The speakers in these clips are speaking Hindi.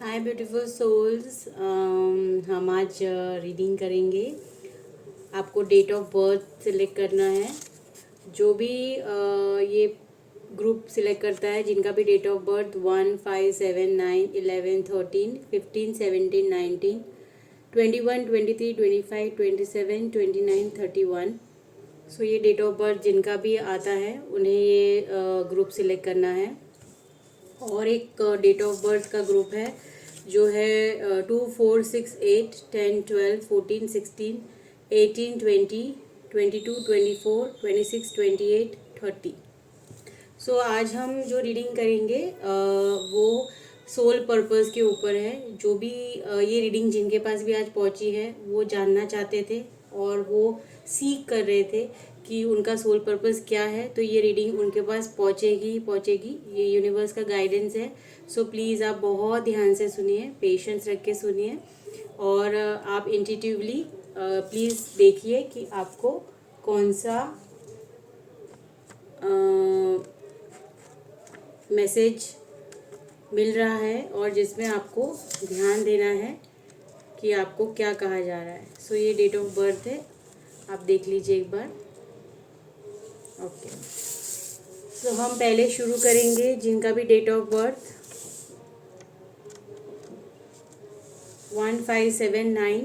हाय ब्यूटीफुल सोल्स। हम आज रीडिंग करेंगे। आपको डेट ऑफ बर्थ सिलेक्ट करना है। जो भी ये ग्रुप सिलेक्ट करता है, जिनका भी डेट ऑफ बर्थ 1, 5, 7, 9, 11, 13, 15, 17, 19, 21, 23, 25, 27, 29, 31। सो ये डेट ऑफ बर्थ जिनका भी आता है उन्हें ये ग्रुप सिलेक्ट करना है। और एक डेट ऑफ बर्थ का ग्रुप है जो है 2, 4, 6, 8, 10, 12, 14, 16, 18, 20, 22, 24, 26, 28, 30। सो आज हम जो रीडिंग करेंगे वो सोल पर्पस के ऊपर है। जो भी ये रीडिंग जिनके पास भी आज पहुंची है वो जानना चाहते थे और वो सीख कर रहे थे कि उनका सोल पर्पस क्या है, तो ये रीडिंग उनके पास पहुंचेगी ही पहुंचेगी। ये यूनिवर्स का गाइडेंस है। सो प्लीज़ आप बहुत ध्यान से सुनिए, पेशेंस रख के सुनिए और आप इंट्यूटिवली प्लीज़ देखिए कि आपको कौन सा मैसेज मिल रहा है और जिसमें आपको ध्यान देना है कि आपको क्या कहा जा रहा है। सो ये डेट ऑफ बर्थ है, आप देख लीजिए एक बार। ओके, सो हम पहले शुरू करेंगे जिनका भी डेट ऑफ बर्थ 1, 5, 7, 9,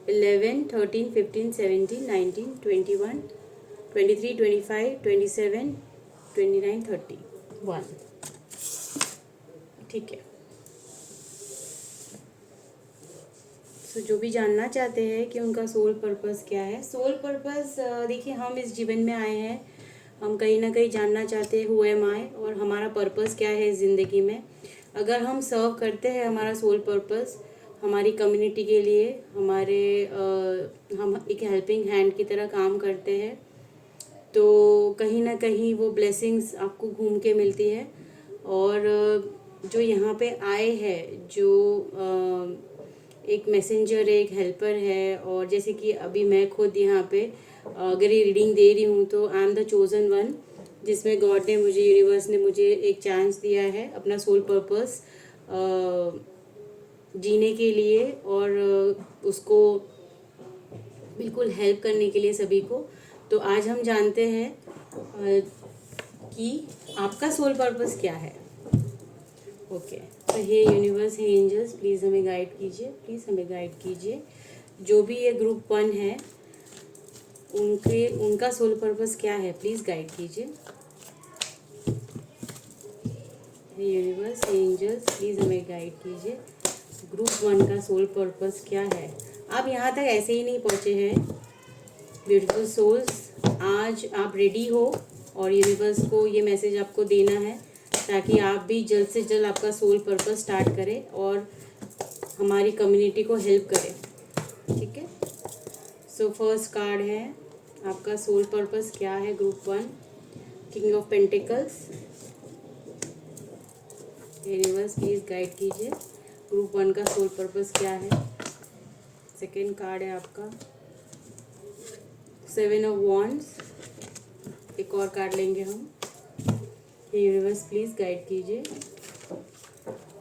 11, 13, 15, 17, 19, 21, 23, 25, 27, 29, 30। 1। ठीक है। सो जो भी जानना चाहते हैं कि उनका सोल पर्पस क्या है, सोल पर्पस देखिए, हम इस जीवन में आए हैं, हम कहीं ना कहीं जानना चाहते हैं हु एम आई और हमारा पर्पस क्या है इस ज़िंदगी में। अगर हम सर्व करते हैं हमारा सोल पर्पस हमारी कम्युनिटी के लिए, हमारे हम एक हेल्पिंग हैंड की तरह काम करते हैं, तो कहीं ना कहीं वो ब्लेसिंग्स आपको घूम के मिलती है। और जो यहाँ पे आए हैं, जो एक मैसेंजर है, एक हेल्पर है, और जैसे कि अभी मैं खुद यहाँ पे अगर ये रीडिंग दे रही हूँ तो I am the chosen one, जिसमें गॉड ने मुझे, यूनिवर्स ने मुझे एक चांस दिया है अपना सोल पर्पस जीने के लिए और उसको बिल्कुल हेल्प करने के लिए सभी को। तो आज हम जानते हैं कि आपका सोल पर्पस क्या है। ओके, तो हे यूनिवर्स, हे एंजल्स, प्लीज़ हमें गाइड कीजिए, प्लीज़ हमें गाइड कीजिए। जो भी ये ग्रुप 1 है उनका सोल पर्पस क्या है, प्लीज़ गाइड कीजिए। हे यूनिवर्स, हे एंजल्स, प्लीज़ हमें गाइड कीजिए। ग्रुप 1 का सोल पर्पस क्या है। आप यहाँ तक ऐसे ही नहीं पहुँचे हैं ब्यूटीफुल सोल्स, आज आप रेडी हो और यूनिवर्स को ये मैसेज आपको देना है ताकि आप भी जल्द से जल्द आपका सोल पर्पस स्टार्ट करें और हमारी कम्युनिटी को हेल्प करें। ठीक है। सो फर्स्ट कार्ड है आपका सोल पर्पस क्या है group 1, king of pentacles. Universe please guide कीजिए, ग्रुप 1 का सोल पर्पस क्या है। सेकेंड कार्ड है आपका 7 ऑफ वॉन्ड्स। एक और कार्ड लेंगे हम। यूनिवर्स प्लीज़ गाइड कीजिए,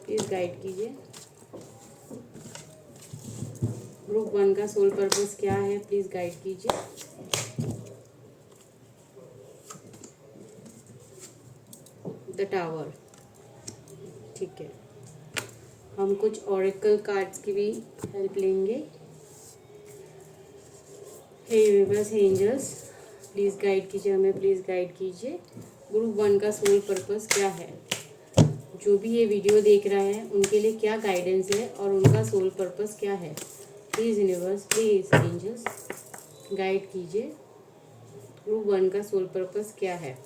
प्लीज़ गाइड कीजिए, ग्रुप 1 का सोल पर्पस क्या है, प्लीज़ गाइड कीजिए। The tower. ठीक है, हम कुछ ऑरेकल कार्ड्स की भी हेल्प लेंगे। हे यूनिवर्स, हे एंजल्स, प्लीज़ गाइड कीजिए हमें, प्लीज़ गाइड कीजिए, ग्रुप 1 का सोल पर्पस क्या है। जो भी ये वीडियो देख रहा है उनके लिए क्या गाइडेंस है और उनका सोल पर्पस क्या है। Please universe, please angels guide कीजिए, ग्रुप 1 का सोल पर्पस क्या है।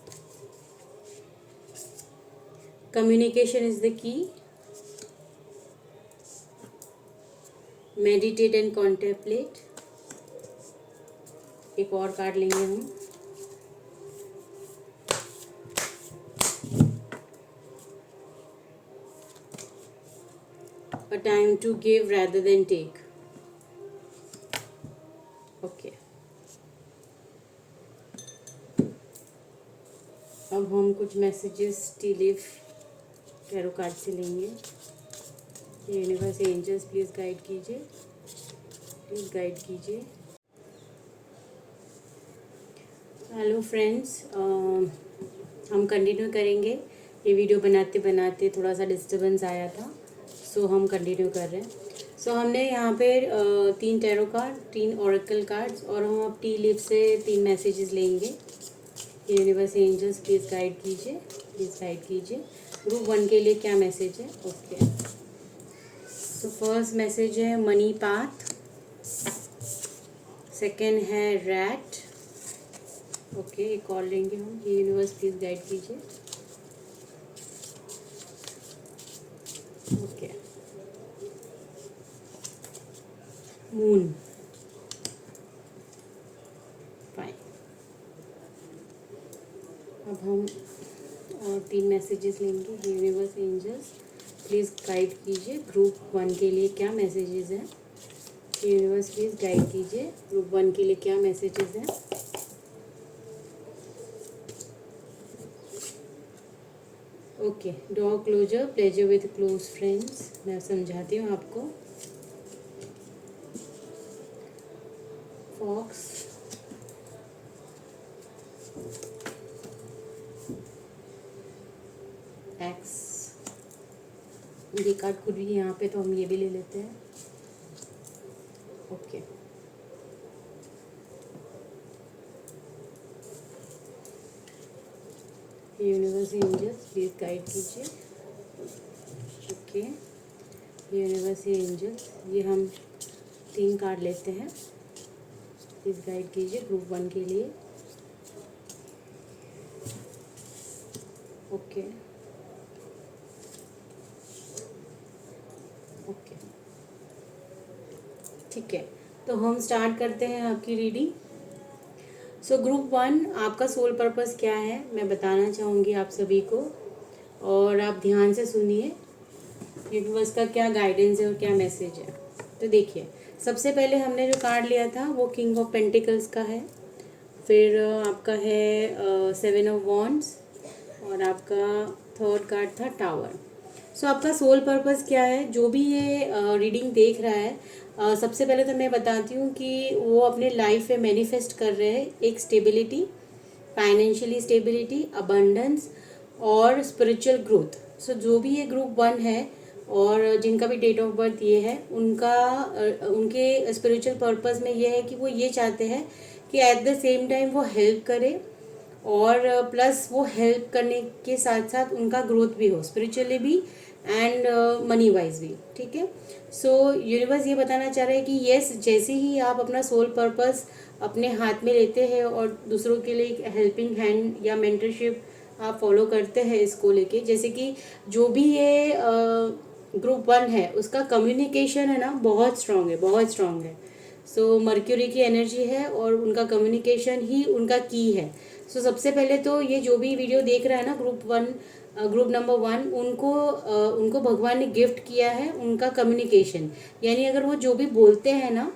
Communication is the key, meditate and contemplate. एक और कार्ड लेंगे हम। A time to give rather than take. Okay, अब हम कुछ messages T leaf tarot card से लेंगे। यूनिवर्स एंजल्स प्लीज़ गाइड कीजिए, प्लीज़ गाइड कीजिए। हेलो फ्रेंड्स, हम कंटिन्यू करेंगे। ये वीडियो बनाते बनाते थोड़ा सा डिस्टरबेंस आया था, सो हम कंटिन्यू कर रहे हैं। सो हमने यहाँ पे 3 टैरो कार्ड, 3 ओरेकल कार्ड्स और हम अब टी लिप से 3 मैसेजेस लेंगे। यूनिवर्स एंजल्स प्लीज़ गाइड कीजिए, प्लीज़ गाइड कीजिए। ग्रुप 1 के लिए क्या मैसेज है? ओके, तो फर्स्ट मैसेज है मनी पाथ, सेकेंड है रैट। ओके, एक और लेंगे हम। ये यूनिवर्स प्लीज़ गाइड कीजिए। Okay, moon, fine. अब हम और 3 मैसेजेस लेंगे। यूनिवर्स एंजल्स प्लीज़ गाइड कीजिए। ग्रुप 1 के लिए क्या मैसेजेस हैं? यूनिवर्स प्लीज़ गाइड कीजिए। ग्रुप 1 के लिए क्या मैसेजेस हैं? Okay, door closer, pleasure with close friends. मैं समझाती हूँ आपको। फॉक्स, एक्स, ये कार्ड खुद भी यहाँ पे, तो हम ये भी ले लेते हैं। Okay, universe angels please guide कीजिए। ओके, यूनिवर्स एंजल्स, ये हम 3 कार्ड लेते हैं। प्लीज़ गाइड कीजिए ग्रुप 1 के लिए। ओके, ओके, ठीक है, तो हम स्टार्ट करते हैं आपकी रीडिंग। सो ग्रुप 1, आपका सोल पर्पस क्या है मैं बताना चाहूँगी आप सभी को, और आप ध्यान से सुनिए यूनिवर्स का क्या गाइडेंस है और क्या मैसेज है। तो देखिए, सबसे पहले हमने जो कार्ड लिया था वो किंग ऑफ पेंटिकल्स का है, फिर आपका है 7 ऑफ वॉन्ड्स, और आपका थर्ड कार्ड था टावर। सो आपका सोल पर्पस क्या है? जो भी ये रीडिंग देख रहा है, सबसे पहले तो मैं बताती हूँ कि वो अपने लाइफ में मैनिफेस्ट कर रहे हैं एक स्टेबिलिटी, फाइनेंशियली स्टेबिलिटी, अबंडेंस और स्पिरिचुअल ग्रोथ। सो जो भी ये ग्रुप 1 है और जिनका भी डेट ऑफ बर्थ ये है, उनका उनके स्पिरिचुअल पर्पस में ये है कि वो ये चाहते हैं कि एट द सेम टाइम वो हेल्प करे, और प्लस वो हेल्प करने के साथ साथ उनका ग्रोथ भी हो, स्पिरिचुअली भी एंड मनी वाइज भी। ठीक है, सो यूनिवर्स ये बताना चाह रहा है कि यस, जैसे ही आप अपना सोल पर्पस अपने हाथ में लेते हैं और दूसरों के लिए हेल्पिंग हैंड या मेंटरशिप आप फॉलो करते हैं इसको लेके, जैसे कि जो भी ये ग्रुप 1 है उसका कम्युनिकेशन है ना, बहुत स्ट्रांग है, बहुत स्ट्रांग है। सो मर्क्यूरी की एनर्जी है और उनका कम्युनिकेशन ही उनका की है। सो सबसे पहले तो ये जो भी वीडियो देख रहा है ना, ग्रुप नंबर 1, उनको भगवान ने गिफ्ट किया है उनका कम्युनिकेशन। यानी अगर वो जो भी बोलते हैं ना,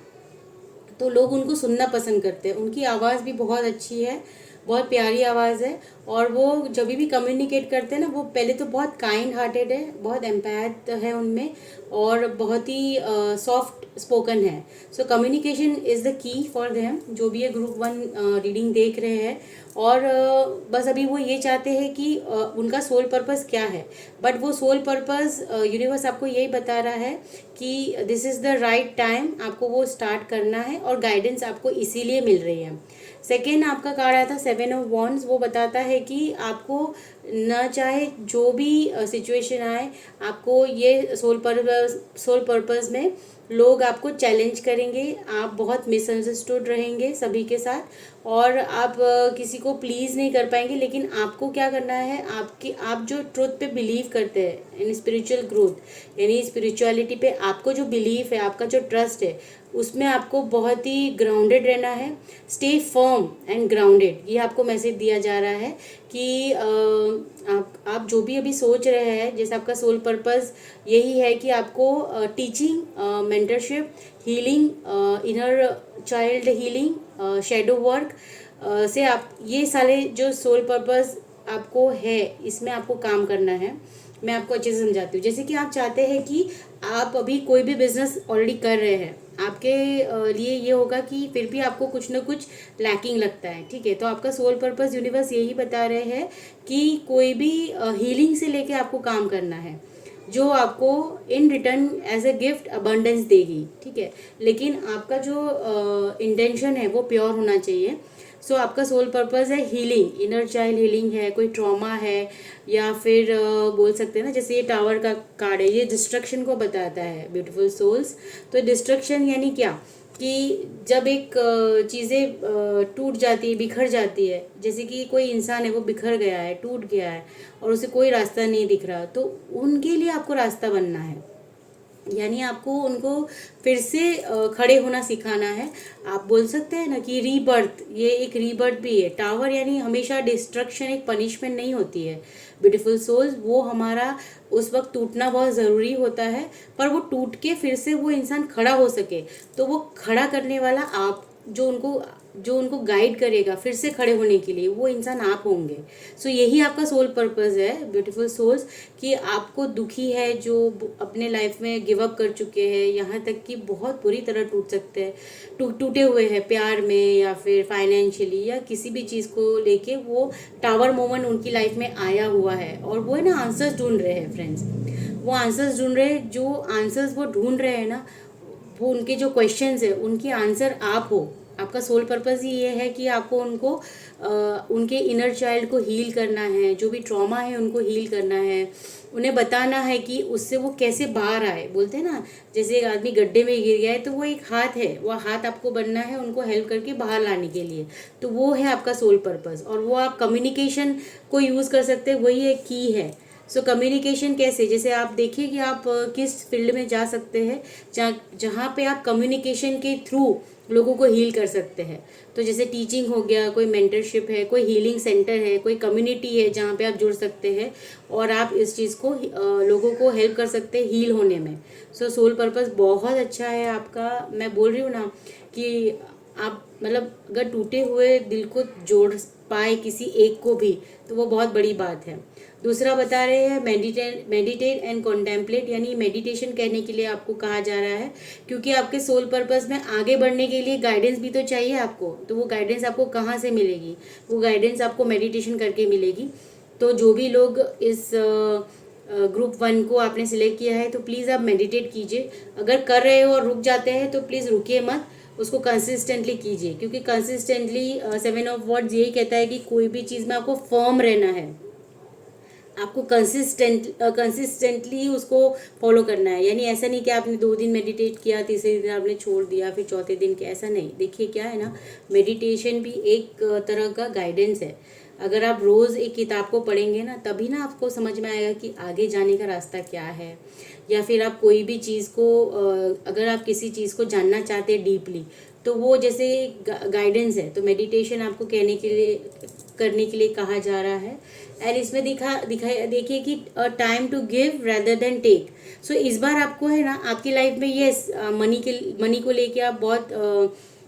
तो लोग उनको सुनना पसंद करते हैं। उनकी आवाज़ भी बहुत अच्छी है, बहुत प्यारी आवाज़ है, और वो जब भी कम्युनिकेट करते हैं ना, वो पहले तो बहुत काइंड हार्टेड है, बहुत एम्पैथ है उनमें, और बहुत ही सॉफ्ट स्पोकन है। So communication is the key for them, जो भी ये ग्रुप 1 रीडिंग देख रहे हैं। और बस अभी वो ये चाहते हैं कि उनका सोल पर्पस क्या है, बट वो सोल पर्पस यूनिवर्स आपको यही बता रहा है कि this is the right time, आपको वो स्टार्ट करना है, और गाइडेंस आपको इसीलिए मिल रही है। सेकेंड आपका कार्ड आया था 7 ऑफ वॉन्ड्स, वो बताता है कि आपको न चाहे जो भी सिचुएशन आए, आपको ये सोल पर्पस में लोग आपको चैलेंज करेंगे, आप बहुत मिसअंडरस्टूड रहेंगे सभी के साथ, और आप किसी को प्लीज़ नहीं कर पाएंगे। लेकिन आपको क्या करना है, आप जो ट्रुथ पे बिलीव करते हैं इन स्पिरिचुअल ग्रोथ, यानी स्पिरिचुअलिटी पे आपको जो बिलीफ है, आपका जो ट्रस्ट है, उसमें आपको बहुत ही ग्राउंडेड रहना है। स्टे फर्म एंड ग्राउंडेड, ये आपको मैसेज दिया जा रहा है कि आप जो भी अभी सोच रहे हैं, जैसे आपका सोल पर्पस यही है कि आपको teaching, mentorship, healing, inner child healing, shadow work से आप ये सारे जो सोल पर्पस आपको है, इसमें आपको काम करना है। मैं आपको अच्छे से समझाती हूँ। जैसे कि आप चाहते हैं कि आप अभी कोई भी बिजनेस ऑलरेडी कर रहे हैं, आपके लिए ये होगा कि फिर भी आपको कुछ ना कुछ लैकिंग लगता है, ठीक है। तो आपका सोल पर्पस यूनिवर्स यही बता रहे हैं कि कोई भी हीलिंग से लेके आपको काम करना है, जो आपको in return as a gift abundance देगी, ठीक है। लेकिन आपका जो इंटेंशन है वो प्योर होना चाहिए। सो आपका सोल पर्पस है हीलिंग, इनर चाइल्ड हीलिंग है, कोई ट्रॉमा है, या फिर बोल सकते हैं ना, जैसे ये टावर का कार्ड है, ये डिस्ट्रक्शन को बताता है ब्यूटीफुल सोल्स। तो डिस्ट्रक्शन यानी क्या, कि जब एक चीज़ें टूट जाती है, बिखर जाती है, जैसे कि कोई इंसान है वो बिखर गया है, टूट गया है और उसे कोई रास्ता नहीं दिख रहा, तो उनके लिए आपको रास्ता बनना है, यानी आपको उनको फिर से खड़े होना सिखाना है। आप बोल सकते हैं ना कि रीबर्थ, ये एक रीबर्थ भी है। टावर यानी हमेशा डिस्ट्रक्शन एक पनिशमेंट नहीं होती है ब्यूटीफुल सोल्स, वो हमारा उस वक्त टूटना बहुत ज़रूरी होता है, पर वो टूट के फिर से वो इंसान खड़ा हो सके, तो वो खड़ा करने वाला आप, जो उनको गाइड करेगा फिर से खड़े होने के लिए, वो इंसान आप होंगे। सो यही आपका सोल पर्पस है ब्यूटीफुल सोल्स, कि आपको दुखी है, जो अपने लाइफ में गिव अप कर चुके हैं, यहाँ तक कि बहुत बुरी तरह टूट सकते हैं, टूटे हुए हैं प्यार में या फिर फाइनेंशियली या किसी भी चीज़ को लेके, वो टावर मोमेंट उनकी लाइफ में आया हुआ है और वो है ना आंसर्स ढूंढ रहे हैं फ्रेंड्स। वो आंसर्स ढूंढ रहे हैं, जो आंसर्स वो ढूंढ रहे हैं ना, वो उनके जो क्वेश्चंस है उनकी आंसर आप हो। आपका सोल पर्पस ही ये है कि आपको उनको उनके इनर चाइल्ड को हील करना है, जो भी ट्रॉमा है उनको हील करना है, उन्हें बताना है कि उससे वो कैसे बाहर आए। बोलते हैं ना, जैसे एक आदमी गड्ढे में गिर गया है तो वो एक हाथ है, वो हाथ आपको बनना है उनको हेल्प करके बाहर लाने के लिए, तो वो है आपका सोल पर्पस। और वो आप कम्युनिकेशन को यूज़ कर सकते हैं, वही एक की है। सो कम्युनिकेशन कैसे, जैसे आप देखिए कि आप किस फील्ड में जा सकते हैं जहाँ पे आप कम्युनिकेशन के थ्रू लोगों को हील कर सकते हैं। तो जैसे टीचिंग हो गया, कोई मेंटरशिप है, कोई हीलिंग सेंटर है, कोई कम्युनिटी है जहाँ पे आप जुड़ सकते हैं और आप इस चीज़ को लोगों को हेल्प कर सकते हैं हील होने में। सो सोल पर्पस बहुत अच्छा है आपका। मैं बोल रही हूँ ना कि आप मतलब अगर टूटे हुए दिल को जोड़ पाए किसी एक को भी, तो वो बहुत बड़ी बात है। दूसरा बता रहे हैं मेडिटेट एंड कॉन्टेम्पलेट, यानी मेडिटेशन करने के लिए आपको कहा जा रहा है, क्योंकि आपके सोल पर्पस में आगे बढ़ने के लिए गाइडेंस भी तो चाहिए आपको। तो वो गाइडेंस आपको कहाँ से मिलेगी, वो गाइडेंस आपको मेडिटेशन करके मिलेगी। तो जो भी लोग इस ग्रुप 1 को आपने सिलेक्ट किया है, तो प्लीज़ आप मेडिटेट कीजिए। अगर कर रहे हो और रुक जाते हैं तो प्लीज़ रुकिए मत, उसको कंसिस्टेंटली कीजिए, क्योंकि कंसिस्टेंटली 7 ऑफ वर्ड्स यही कहता है कि कोई भी चीज़ में आपको फर्म रहना है, आपको कंसिस्टेंटली उसको फॉलो करना है। यानी ऐसा नहीं कि आपने 2 दिन मेडिटेट किया, तीसरे दिन आपने छोड़ दिया, फिर चौथे दिन के, ऐसा नहीं। देखिए क्या है ना, मेडिटेशन भी एक तरह का गाइडेंस है। अगर आप रोज़ एक किताब को पढ़ेंगे ना, तभी ना आपको समझ में आएगा कि आगे जाने का रास्ता क्या है। या फिर आप कोई भी चीज़ को अगर आप किसी चीज़ को जानना चाहते हैं डीपली, तो वो जैसे गाइडेंस है। तो मेडिटेशन आपको करने के लिए कहा जा रहा है। एंड इसमें देखिए कि time to give rather than take. So इस बार आपको है ना आपकी लाइफ में यस मनी को लेके आप बहुत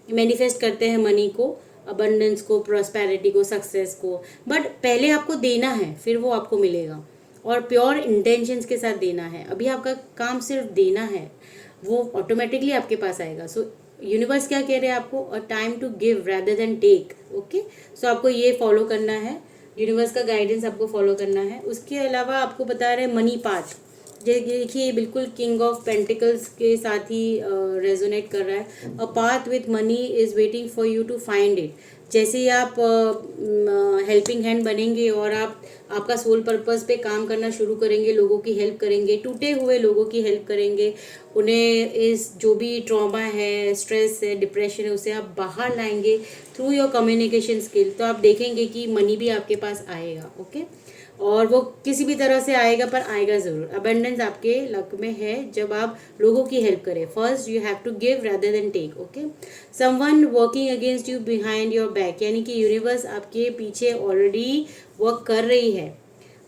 मैनिफेस्ट करते हैं, मनी को, अबंडेंस को, प्रॉस्पेरिटी को, सक्सेस को, बट पहले आपको देना है, फिर वो आपको मिलेगा। और प्योर इंटेंशंस के साथ देना है। अभी आपका काम सिर्फ देना है, वो ऑटोमेटिकली आपके पास आएगा। सो यूनिवर्स क्या कह रहे हैं आपको, a time to give rather than take. Okay, so आपको ये फॉलो करना है, यूनिवर्स का गाइडेंस आपको फॉलो करना है। उसके अलावा आपको बता रहे हैं मनी पाथ। देखिए बिल्कुल किंग ऑफ पेंटिकल्स के साथ ही रेजोनेट कर रहा है। A path with money is waiting for you to find it. जैसे ही आप हेल्पिंग हैंड बनेंगे और आप आपका सोल पर्पस पे काम करना शुरू करेंगे, लोगों की हेल्प करेंगे, टूटे हुए लोगों की हेल्प करेंगे, उन्हें इस जो भी ट्रॉमा है, स्ट्रेस है, डिप्रेशन है, उसे आप बाहर लाएंगे थ्रू योर कम्युनिकेशन स्किल, तो आप देखेंगे कि मनी भी आपके पास आएगा। ओके, और वो किसी भी तरह से आएगा, पर आएगा ज़रूर। अबंडेंस आपके लक में है जब आप लोगों की हेल्प करें। First you have to give rather than take. Okay, someone working against you behind your back, यानी कि यूनिवर्स आपके पीछे ऑलरेडी वर्क कर रही है,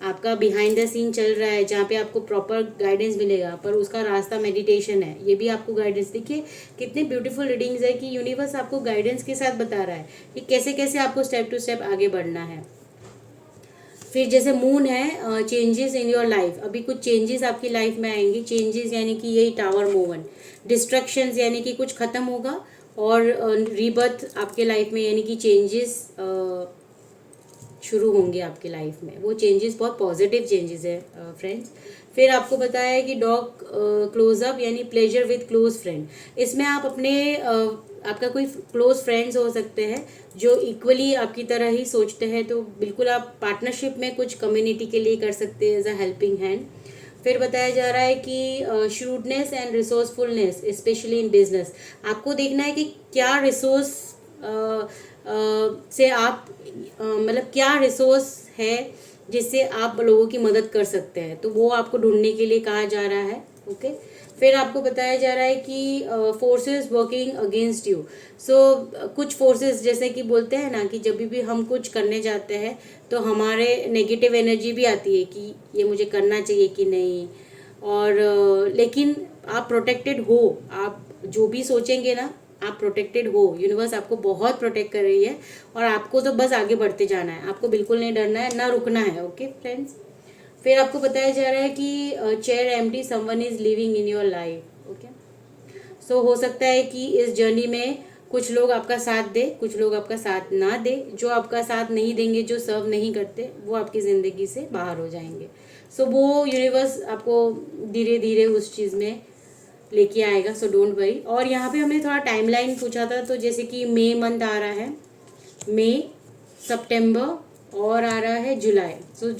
आपका बिहाइंड द सीन चल रहा है, जहाँ पे आपको प्रॉपर गाइडेंस मिलेगा, पर उसका रास्ता मेडिटेशन है। ये भी आपको गाइडेंस, देखिए कितने ब्यूटीफुल रीडिंग्स है कि यूनिवर्स आपको गाइडेंस के साथ बता रहा है कि कैसे कैसे आपको स्टेप टू स्टेप आगे बढ़ना है। फिर जैसे मून है, चेंजेस इन योर लाइफ, अभी कुछ चेंजेस आपकी लाइफ में आएंगे। चेंजेस यानी कि यही टावर मूवन, डिस्ट्रक्शंस यानी कि कुछ खत्म होगा, और रीबर्थ आपके लाइफ में यानी कि चेंजेस शुरू होंगे आपकी लाइफ में। वो चेंजेस बहुत पॉजिटिव चेंजेस है फ्रेंड्स। फिर आपको बताया है कि डॉग क्लोजअप यानी प्लेजर विद क्लोज फ्रेंड। इसमें आप अपने आपका कोई क्लोज फ्रेंड्स हो सकते हैं जो इक्वली आपकी तरह ही सोचते हैं, तो बिल्कुल आप पार्टनरशिप में कुछ कम्युनिटी के लिए कर सकते हैं एज अ हेल्पिंग हैंड। फिर बताया जा रहा है कि shrewdness and resourcefulness specially in business. आपको देखना है कि क्या रिसोर्स से आप मतलब क्या रिसोर्स है जिससे आप लोगों की मदद कर सकते हैं, तो वो आपको ढूंढने के लिए कहा जा रहा है। ओके। फिर आपको बताया जा रहा है कि फोर्सेस वर्किंग अगेंस्ट यू। सो कुछ फोर्सेस जैसे कि बोलते हैं ना कि जब भी हम कुछ करने जाते हैं तो हमारे नेगेटिव एनर्जी भी आती है कि ये मुझे करना चाहिए कि नहीं, और लेकिन आप प्रोटेक्टेड हो। आप जो भी सोचेंगे ना, आप प्रोटेक्टेड हो। यूनिवर्स आपको बहुत प्रोटेक्ट कर रही है, और आपको तो बस आगे बढ़ते जाना है, आपको बिल्कुल नहीं डरना है, ना रुकना है। Okay friends. फिर आपको बताया जा रहा है कि chair empty, someone is living in your life. Okay. So हो सकता है कि इस जर्नी में कुछ लोग आपका साथ दे, कुछ लोग आपका साथ ना दे। जो आपका साथ नहीं देंगे, जो सर्व नहीं करते, वो आपकी ज़िंदगी से बाहर हो जाएंगे। सो वो यूनिवर्स आपको धीरे धीरे उस चीज़ में लेके आएगा। So don't worry. और यहाँ पे हमने थोड़ा टाइमलाइन पूछा था, तो जैसे कि मई मंथ आ रहा है, मई, सितंबर और आ रहा है जुलाई। सो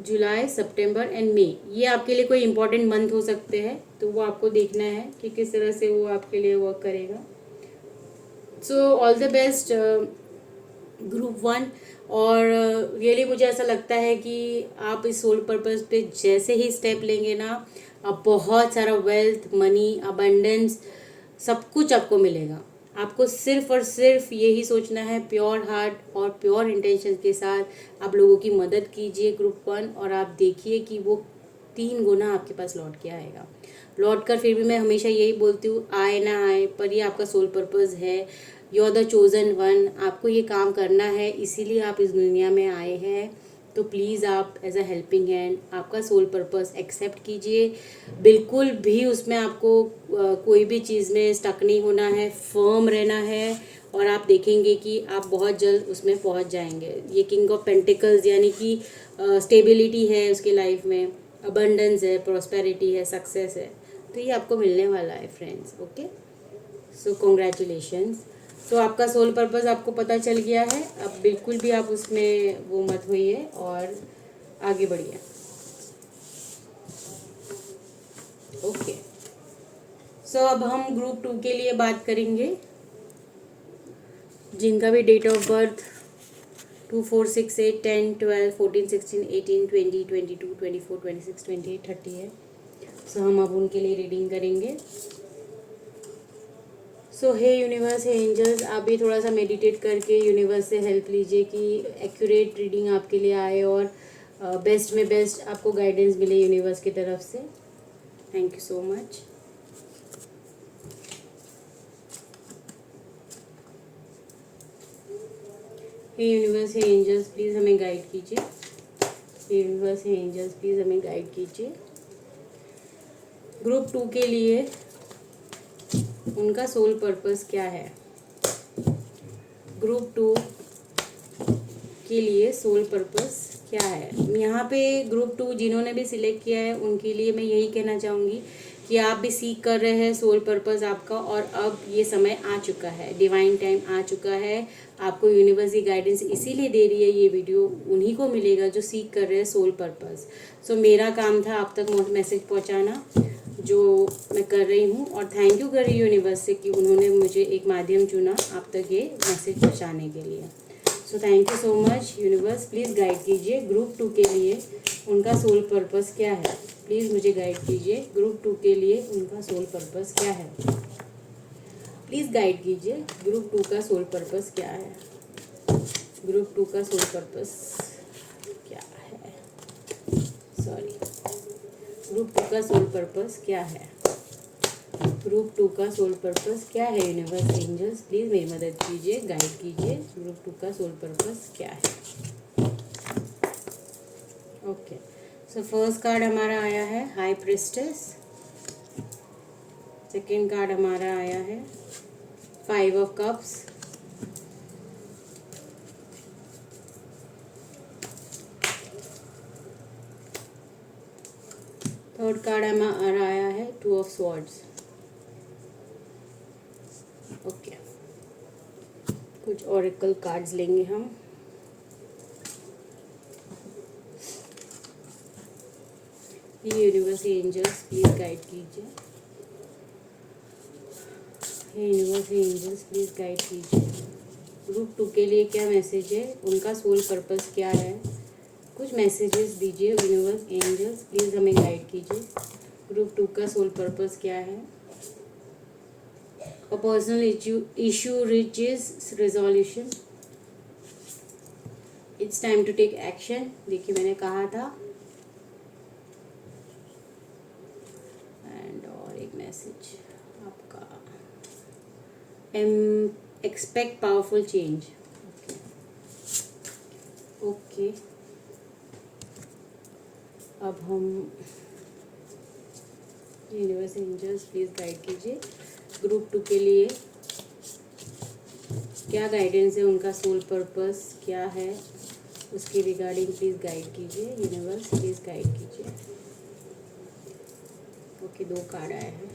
जुलाई, सितंबर एंड मई, ये आपके लिए कोई इंपॉर्टेंट मंथ हो सकते हैं, तो वो आपको देखना है कि किस तरह से वो आपके लिए वर्क करेगा। So all the best group 1। और रियली मुझे ऐसा लगता है कि आप इस सोल पर्पस पे जैसे ही स्टेप लेंगे ना, आप बहुत सारा वेल्थ, मनी, अबंडेंस, सब कुछ आपको मिलेगा। आपको सिर्फ और सिर्फ यही सोचना है, प्योर हार्ट और प्योर इंटेंशन के साथ आप लोगों की मदद कीजिए ग्रुप 1, और आप देखिए कि वो 3 गुना आपके पास लौट के आएगा। लौट कर फिर भी मैं हमेशा यही बोलती हूँ, आए ना आए पर ये आपका सोल पर्पस है। You are the chosen one, आपको ये काम करना है, इसीलिए आप इस दुनिया में आए हैं। तो प्लीज़ आप एज अ हेल्पिंग हैंड आपका सोल पर्पस एक्सेप्ट कीजिए। बिल्कुल भी उसमें आपको कोई भी चीज़ में स्टक नहीं होना है, फर्म रहना है, और आप देखेंगे कि आप बहुत जल्द उसमें पहुंच जाएंगे। ये किंग ऑफ पेंटिकल्स यानी कि स्टेबिलिटी है उसकी लाइफ में, अबंडेंस है, प्रॉस्पेरिटी है, सक्सेस है, तो ये आपको मिलने वाला है फ्रेंड्स। ओके। सो कॉन्ग्रेचुलेशंस। तो आपका सोल पर्पस आपको पता चल गया है। अब बिल्कुल भी आप उसमें वो मत होइए और आगे बढ़िए। ओके। सो अब हम ग्रुप 2 के लिए बात करेंगे, जिनका भी डेट ऑफ बर्थ 2, 4, 6, 8, 10, 12, 14, 16, 18, 20, 22, 24, 26, 28, 30 है। सो हम अब उनके लिए रीडिंग करेंगे। सो हे यूनिवर्स, हे एंजल्स, आप भी थोड़ा सा मेडिटेट करके यूनिवर्स से हेल्प लीजिए कि एक्यूरेट रीडिंग आपके लिए आए, और बेस्ट में बेस्ट आपको गाइडेंस मिले यूनिवर्स की तरफ से। Thank you so much. हे यूनिवर्स, हे एंजल्स, प्लीज़ हमें गाइड कीजिए। हे यूनिवर्स, हे एंजल्स, प्लीज़ हमें गाइड कीजिए। ग्रुप 2 के लिए उनका सोल पर्पस क्या है? ग्रुप 2 के लिए सोल पर्पस क्या है? यहाँ पे ग्रुप 2 जिन्होंने भी सिलेक्ट किया है उनके लिए मैं यही कहना चाहूँगी कि आप भी सीख कर रहे हैं सोल पर्पस आपका, और अब ये समय आ चुका है, डिवाइन टाइम आ चुका है। आपको यूनिवर्स गाइडेंस इसीलिए दे रही है, ये वीडियो उन्हीं को मिलेगा जो सीख कर रहे हैं सोल पर्पस। सो मेरा काम था आप तक मैसेज पहुँचाना, जो मैं कर रही हूँ, और थैंक यू कर रही हूँ यूनिवर्स से कि उन्होंने मुझे एक माध्यम चुना आप तक ये मैसेज पहुँचाने के लिए। So thank you so much universe. Please guide कीजिए ग्रुप 2 के लिए उनका सोल पर्पस क्या है। प्लीज़ मुझे गाइड कीजिए ग्रुप 2 के लिए उनका सोल पर्पस क्या है। प्लीज़ गाइड कीजिए ग्रुप 2 का सोल पर्पस क्या है। ग्रुप 2 का सोल पर्पस क्या है? सॉरी, ग्रुप 2 का सोल पर्पस क्या है? ग्रुप 2 का सोल पर्पस क्या है? यूनिवर्स, एंजल्स, प्लीज़ मेरी मदद कीजिए, गाइड कीजिए। ग्रुप 2 का सोल पर्पस क्या है? ओके, सो फर्स्ट कार्ड हमारा आया है हाई प्रिस्टेस। सेकेंड कार्ड हमारा आया है 5 ऑफ कप्स। थर्ड कार्ड हमारा आया है 2 ऑफ स्वॉर्ड्स। ओके, कुछ ऑरेकल कार्ड्स लेंगे हम। ये यूनिवर्स एंजल्स प्लीज गाइड कीजिए। हे यूनिवर्स एंजल्स प्लीज गाइड कीजिए। ग्रुप 2 के लिए क्या मैसेज है, उनका सोल पर्पस क्या है, कुछ मैसेजेस दीजिए यूनिवर्स एंजल्स प्लीज हमें गाइड कीजिए। ग्रुप 2 का सोल पर्पस क्या है। A personal issue reaches resolution. It's time to take action. देखिए मैंने कहा था। एंड और एक मैसेज आपका एक्सपेक्ट पावरफुल चेंज। ओके, अब हम यूनिवर्स एंजल्स प्लीज गाइड कीजिए ग्रुप 2 के लिए क्या गाइडेंस है, उनका सोल पर्पस क्या है, उसके रिगार्डिंग प्लीज गाइड कीजिए। यूनिवर्स प्लीज गाइड कीजिए। ओके, 2 कार्ड आए हैं।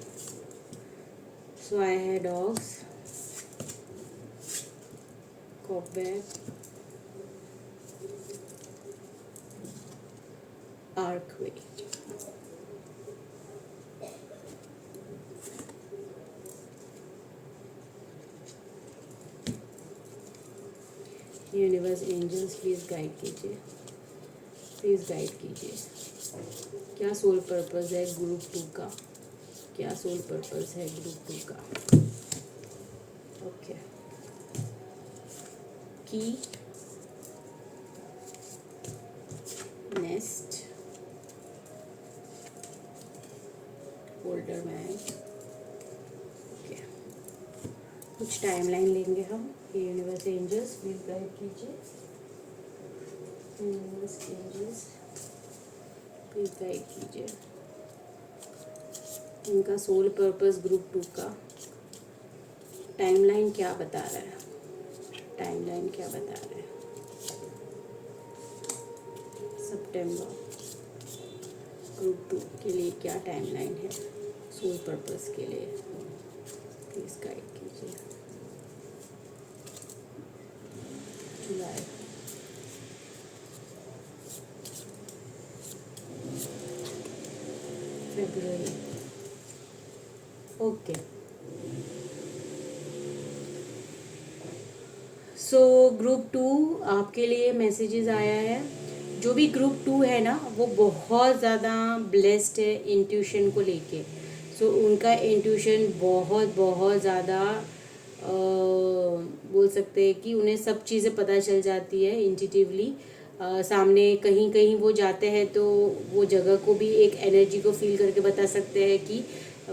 सो आए हैं dogs, cobweb, archway. Universe angels please guide कीजिए, प्लीज गाइड कीजिए। क्या सोल पर्पस है ग्रुप 2 का, क्या सोल पर्पस है ग्रुप 2 का। ओके, की, नेस्ट, होल्डर मैन। ओके, कुछ टाइमलाइन लेंगे हम। यूनिवर्स एंजल्स प्लीज गाइड कीजिए। यूनिवर्स एंजल्स प्लीज गाइड कीजिए। इनका सोल पर्पस ग्रुप 2 का टाइमलाइन क्या बता रहा है, टाइमलाइन क्या बता रहा है। सितंबर ग्रुप 2 के लिए क्या टाइमलाइन है सोल पर्पस के लिए, प्लीज गाइड कीजिए। जुलाई, फरवरी। ओके, सो ग्रुप 2 आपके लिए मैसेजेस आया है। जो भी ग्रुप 2 है ना वो बहुत ज़्यादा ब्लेस्ड है इंट्यूशन को लेके। सो उनका इंट्यूशन बहुत बहुत ज़्यादा बोल सकते हैं कि उन्हें सब चीज़ें पता चल जाती है इंट्यूटिवली। सामने कहीं कहीं वो जाते हैं तो वो जगह को भी एक एनर्जी को फील करके बता सकते हैं कि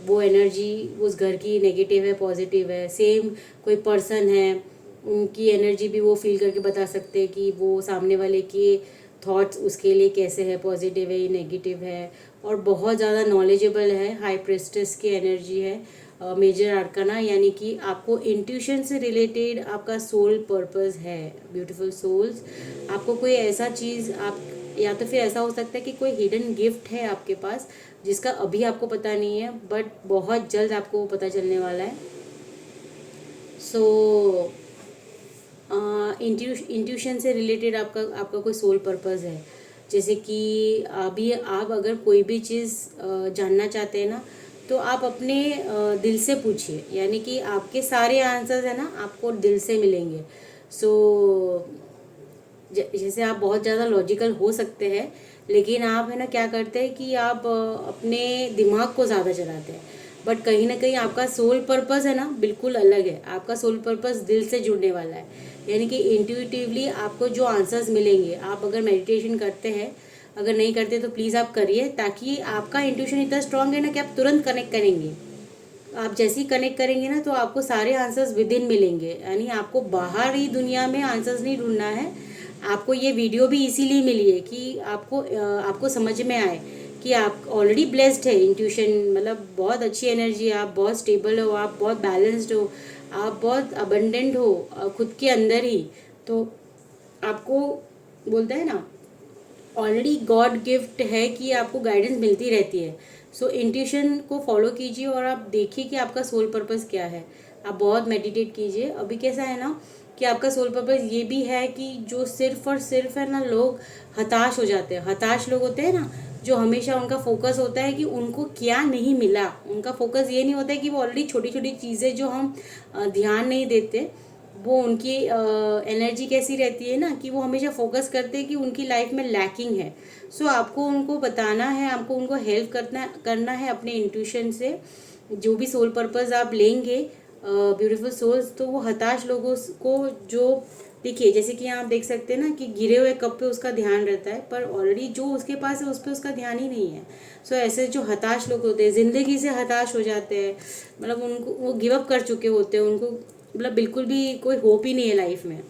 वो एनर्जी उस घर की नेगेटिव है पॉजिटिव है। सेम कोई पर्सन है उनकी एनर्जी भी वो फील करके बता सकते हैं कि वो सामने वाले के थॉट्स उसके लिए कैसे है, पॉजिटिव है या नेगेटिव है। और बहुत ज़्यादा नॉलेजेबल है, हाई प्रेस्टिस की एनर्जी है। मेजर आर्काना यानी कि आपको इंट्यूशन से रिलेटेड आपका सोल पर्पस है। ब्यूटीफुल सोल्स, आपको कोई ऐसा चीज़ आप या तो फिर ऐसा हो सकता है कि कोई हिडन गिफ्ट है आपके पास जिसका अभी आपको पता नहीं है बट बहुत जल्द आपको वो पता चलने वाला है। सो इंट्यूशन से रिलेटेड आपका आपका कोई सोल पर्पस है। जैसे कि अभी आप अगर कोई भी चीज़ जानना चाहते हैं ना तो आप अपने दिल से पूछिए, यानी कि आपके सारे आंसर्स है ना आपको दिल से मिलेंगे। सो जैसे आप बहुत ज़्यादा लॉजिकल हो सकते हैं लेकिन आप है ना क्या करते हैं कि आप अपने दिमाग को ज़्यादा चलाते हैं बट कहीं ना कहीं आपका सोल पर्पस है ना बिल्कुल अलग है। आपका सोल पर्पस दिल से जुड़ने वाला है, यानी कि इंट्यूटिवली आपको जो आंसर्स मिलेंगे। आप अगर मेडिटेशन करते हैं, अगर नहीं करते तो प्लीज़ आप करिए ताकि आपका इंट्यूशन इतना स्ट्रांग है ना कि आप तुरंत कनेक्ट करेंगे। आप जैसे ही कनेक्ट करेंगे ना तो आपको सारे आंसर्स विद इन मिलेंगे, यानी आपको बाहरी दुनिया में आंसर्स नहीं ढूंढना है। आपको ये वीडियो भी इसीलिए मिली है कि आपको समझ में आए कि आप ऑलरेडी ब्लेस्ड है। इंट्यूशन मतलब बहुत अच्छी एनर्जी है, आप बहुत स्टेबल हो, आप बहुत बैलेंस्ड हो, आप बहुत अबंडेंट हो खुद के अंदर ही। तो आपको बोलते हैं ना, ऑलरेडी गॉड गिफ्ट है कि आपको गाइडेंस मिलती रहती है। सो इंट्यूशन को फॉलो कीजिए और आप देखिए कि आपका सोल पर्पस क्या है। आप बहुत मेडिटेट कीजिए। अभी कैसा है ना कि आपका सोल पर्पस ये भी है कि जो सिर्फ और सिर्फ है ना, लोग हताश हो जाते हैं। हताश लोग होते हैं ना, जो हमेशा उनका फोकस होता है कि उनको क्या नहीं मिला। उनका फोकस ये नहीं होता है कि वो ऑलरेडी छोटी छोटी चीज़ें जो हम ध्यान नहीं देते, वो उनकी एनर्जी कैसी रहती है ना कि वो हमेशा फोकस करते हैं कि उनकी लाइफ में लैकिंग है। सो आपको उनको बताना है, आपको उनको हेल्प करना है अपने इंट्यूशन से। जो भी सोल पर्पस आप लेंगे ब्यूटीफुल सोल्स, तो वो हताश लोगों को जो देखिए, जैसे कि आप देख सकते हैं ना कि गिरे हुए कप पे उसका ध्यान रहता है, पर ऑलरेडी जो उसके पास है उस पर उसका ध्यान ही नहीं है। सो ऐसे जो हताश लोग होते हैं, ज़िंदगी से हताश हो जाते हैं, मतलब उनको वो गिव अप कर चुके होते हैं, उनको मतलब बिल्कुल भी कोई होप ही नहीं है लाइफ में।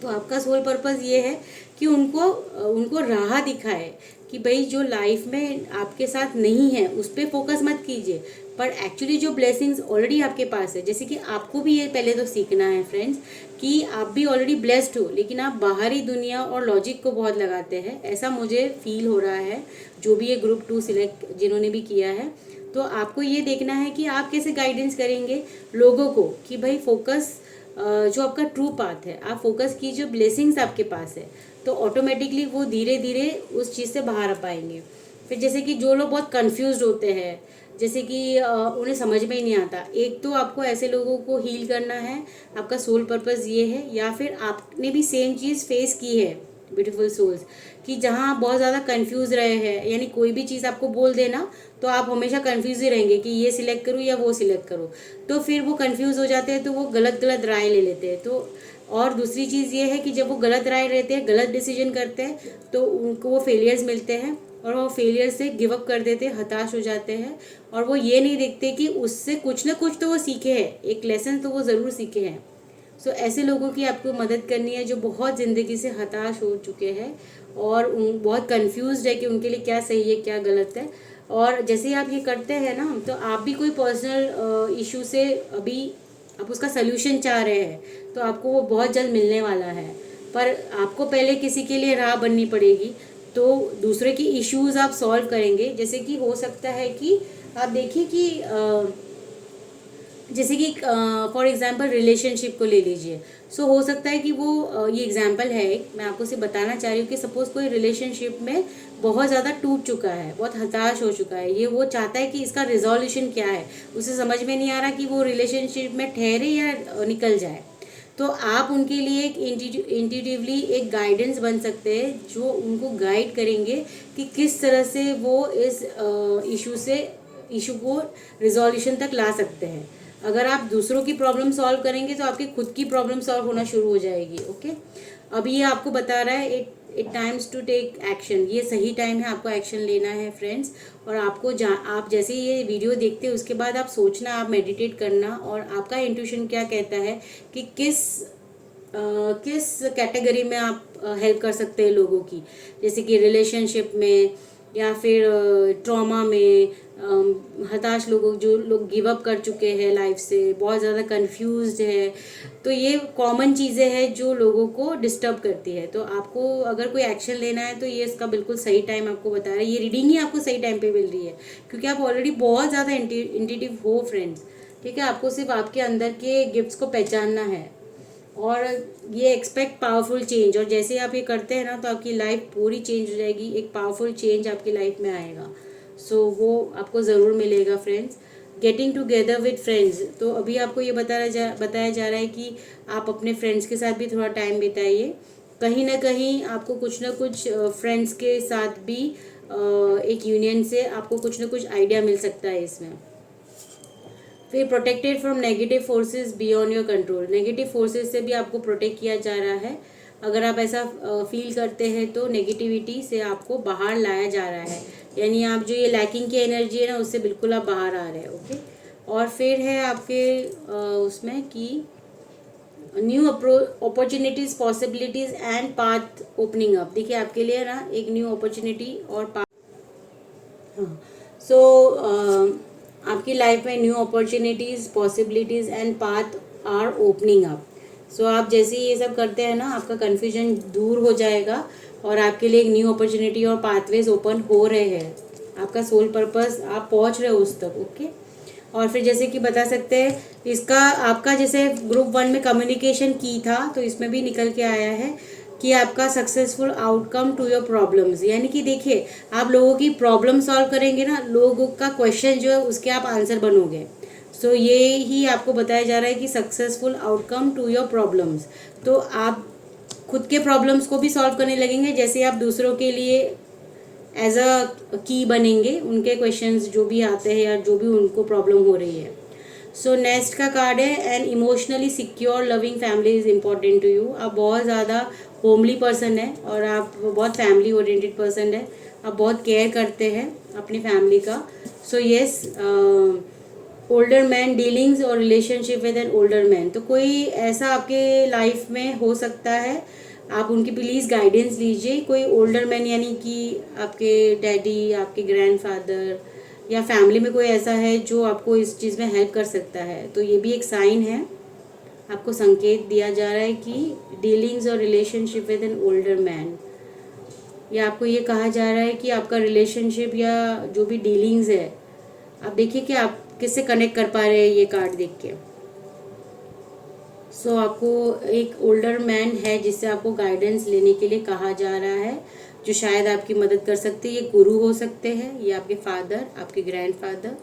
तो आपका सोल पर्पस ये है कि उनको उनको राह दिखाए कि भाई जो लाइफ में आपके साथ नहीं है उस पर फोकस मत कीजिए, पर एक्चुअली जो ब्लेसिंग्स ऑलरेडी आपके पास है। जैसे कि आपको भी ये पहले तो सीखना है फ्रेंड्स कि आप भी ऑलरेडी ब्लेस्ड हो, लेकिन आप बाहरी दुनिया और लॉजिक को बहुत लगाते हैं, ऐसा मुझे फील हो रहा है। जो भी ये ग्रुप 2 सिलेक्ट जिन्होंने भी किया है, तो आपको ये देखना है कि आप कैसे गाइडेंस करेंगे लोगों को कि भाई फोकस जो आपका ट्रू पाथ है, आप फोकस कीजिए, ब्लेसिंग्स आपके पास है, तो ऑटोमेटिकली वो धीरे धीरे उस चीज़ से बाहर आ पाएंगे। फिर जैसे कि जो लोग बहुत कंफ्यूज होते हैं, जैसे कि उन्हें समझ में ही नहीं आता, एक तो आपको ऐसे लोगों को हील करना है, आपका सोल पर्पस ये है। या फिर आपने भी सेम चीज़ फेस की है ब्यूटीफुल सोल्स, कि जहाँ आप बहुत ज़्यादा कंफ्यूज रहे हैं, यानी कोई भी चीज़ आपको बोल देना तो आप हमेशा कंफ्यूज ही रहेंगे कि ये सिलेक्ट करूँ या वो सिलेक्ट करूँ। तो फिर वो कंफ्यूज हो जाते हैं, तो वो गलत गलत राय ले लेते हैं। तो और दूसरी चीज़ ये है कि जब वो गलत राय लेते हैं, गलत डिसीजन करते हैं, तो उनको वो फेलियर्स मिलते हैं और वो फेलियर से गिव अप कर देते हैं, हताश हो जाते हैं। और वो ये नहीं देखते कि उससे कुछ ना कुछ तो वो सीखे हैं, एक लेसन तो वो ज़रूर सीखे हैं। सो ऐसे लोगों की आपको मदद करनी है जो बहुत ज़िंदगी से हताश हो चुके हैं और बहुत कंफ्यूज्ड है कि उनके लिए क्या सही है क्या गलत है। और जैसे ही आप ये करते हैं ना, तो आप भी कोई पर्सनल इशू से अभी आप उसका सल्यूशन चाह रहे हैं, तो आपको वो बहुत जल्द मिलने वाला है। पर आपको पहले किसी के लिए राह बननी पड़ेगी, तो दूसरे की इश्यूज आप सॉल्व करेंगे। जैसे कि हो सकता है कि आप देखिए कि जैसे कि फॉर एग्जांपल रिलेशनशिप को ले लीजिए। सो हो सकता है कि वो ये एग्जांपल है एक, मैं आपको सिर्फ बताना चाह रही हूँ कि सपोज कोई रिलेशनशिप में बहुत ज़्यादा टूट चुका है, बहुत हताश हो चुका है, ये वो चाहता है कि इसका रिजोल्यूशन क्या है, उसे समझ में नहीं आ रहा कि वो रिलेशनशिप में ठहरे या निकल जाए। तो आप उनके लिए एक इंट्यूटिवली एक गाइडेंस बन सकते हैं, जो उनको गाइड करेंगे कि किस तरह से वो इस इशू को रिजोल्यूशन तक ला सकते हैं। अगर आप दूसरों की प्रॉब्लम सॉल्व करेंगे तो आपकी खुद की प्रॉब्लम सॉल्व होना शुरू हो जाएगी। ओके, अब ये आपको बता रहा है it times to take action, ये सही टाइम है आपको एक्शन लेना है फ्रेंड्स। और आपको आप जैसे ये वीडियो देखते हैं उसके बाद आप सोचना, आप मेडिटेट करना और आपका इंट्यूशन क्या कहता है कि किस कैटेगरी में आप हेल्प कर सकते हैं लोगों की, जैसे कि रिलेशनशिप में या फिर ट्रॉमा में, हताश लोगों, जो लोग गिव अप कर चुके हैं लाइफ से, बहुत ज़्यादा कंफ्यूज्ड है। तो ये कॉमन चीज़ें हैं जो लोगों को डिस्टर्ब करती है। तो आपको अगर कोई एक्शन लेना है तो ये इसका बिल्कुल सही टाइम आपको बता रहा है, ये रीडिंग ही आपको सही टाइम पे मिल रही है, क्योंकि आप ऑलरेडी बहुत ज़्यादा इंट्यूटिव हो फ्रेंड्स। ठीक है, आपको सिर्फ आपके अंदर के गिफ्ट्स को पहचानना है और ये एक्सपेक्ट पावरफुल चेंज। और जैसे आप ये करते हैं ना, तो आपकी लाइफ पूरी चेंज हो जाएगी, एक पावरफुल चेंज आपकी लाइफ में आएगा। सो वो आपको ज़रूर मिलेगा friends. Getting together with friends, तो अभी आपको ये बताया जा रहा है कि आप अपने फ्रेंड्स के साथ भी थोड़ा टाइम बिताइए। कहीं ना कहीं आपको कुछ ना कुछ फ्रेंड्स के साथ भी एक यूनियन से आपको कुछ ना कुछ आइडिया मिल सकता है इसमें। फिर protected from negative forces beyond your control, negative forces से भी आपको प्रोटेक्ट किया जा रहा है। अगर आप ऐसा फील करते हैं तो नेगेटिविटी से आपको बाहर लाया जा रहा है, यानी आप जो ये लैकिंग की एनर्जी है ना, उससे बिल्कुल आप बाहर आ रहे हैं। ओके, और फिर है आपके उसमें कि new opportunities, possibilities and path opening up. देखिए आपके लिए ना एक न्यू अपॉर्चुनिटी और पाथ, हाँ, सो आपकी लाइफ में new opportunities, possibilities and path are opening up. So आप जैसे ही ये सब करते हैं ना, आपका कन्फ्यूजन दूर हो जाएगा और आपके लिए एक न्यू अपॉर्चुनिटी और पाथवेज ओपन हो रहे हैं। आपका सोल पर्पस आप पहुंच रहे हो उस तक, ओके। और फिर जैसे कि बता सकते हैं इसका, आपका जैसे ग्रुप 1 में कम्युनिकेशन की था, तो इसमें भी निकल के आया है कि आपका successful outcome to your problems. यानी कि देखिए आप लोगों की प्रॉब्लम सॉल्व करेंगे ना, लोगों का क्वेश्चन जो है उसके आप आंसर बनोगे। सो ये ही आपको बताया जा रहा है कि successful outcome to your problems. तो आप खुद के प्रॉब्लम्स को भी सॉल्व करने लगेंगे, जैसे आप दूसरों के लिए एज अ की बनेंगे, उनके क्वेश्चंस जो भी आते हैं या जो भी उनको प्रॉब्लम हो रही है। सो नेक्स्ट का कार्ड है, an emotionally secure loving family is important to you. आप बहुत ज़्यादा होमली पर्सन है और आप बहुत फैमिली ओरिएंटेड पर्सन है, आप बहुत केयर करते हैं अपनी फैमिली का। So yes, older man dealings और relationship with an older man. तो कोई ऐसा आपके लाइफ में हो सकता है, आप उनकी प्लीज़ गाइडेंस लीजिए। कोई ओल्डर मैन यानी कि आपके डैडी, आपके ग्रैंडफादर या फैमिली में कोई ऐसा है जो आपको इस चीज़ में हेल्प कर सकता है। तो ये भी एक साइन है, आपको संकेत दिया जा रहा है कि डीलिंग्स और relationship with an older man, या आपको ये कहा जा रहा है कि आपका रिलेशनशिप या जो भी डीलिंग्स है, आप देखिए कि आप किससे कनेक्ट कर पा रहे हैं ये कार्ड देख के। सो आपको एक ओल्डर मैन है जिससे आपको गाइडेंस लेने के लिए कहा जा रहा है, जो शायद आपकी मदद कर सकते हैं। ये गुरु हो सकते हैं, ये आपके फादर, आपके ग्रैंडफादर,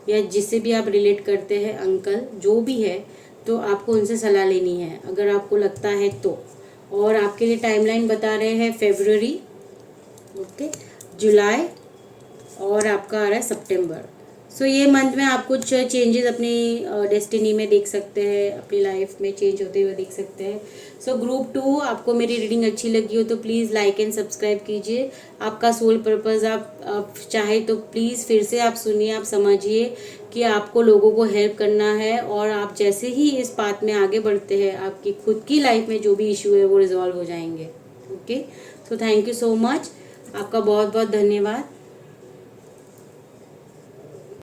या जिससे भी आप रिलेट करते हैं, अंकल, जो भी है। तो आपको उनसे सलाह लेनी है अगर आपको लगता है तो। और आपके लिए टाइमलाइन बता रहे हैं फरवरी, ओके, जुलाई, और आपका आ रहा है सितंबर। सो ये मंथ में आप कुछ चेंजेस अपनी डेस्टिनी में देख सकते हैं, अपनी लाइफ में चेंज होते हुए देख सकते हैं। सो ग्रुप 2, आपको मेरी रीडिंग अच्छी लगी हो तो प्लीज़ लाइक एंड सब्सक्राइब कीजिए। आपका सोल पर्पस आप चाहे तो प्लीज़ फिर से आप सुनिए, आप समझिए कि आपको लोगों को हेल्प करना है, और आप जैसे ही इस पाथ में आगे बढ़ते हैं, आपकी खुद की लाइफ में जो भी इशू है वो रिजॉल्व हो जाएंगे, okay. So thank you so much, आपका बहुत बहुत धन्यवाद।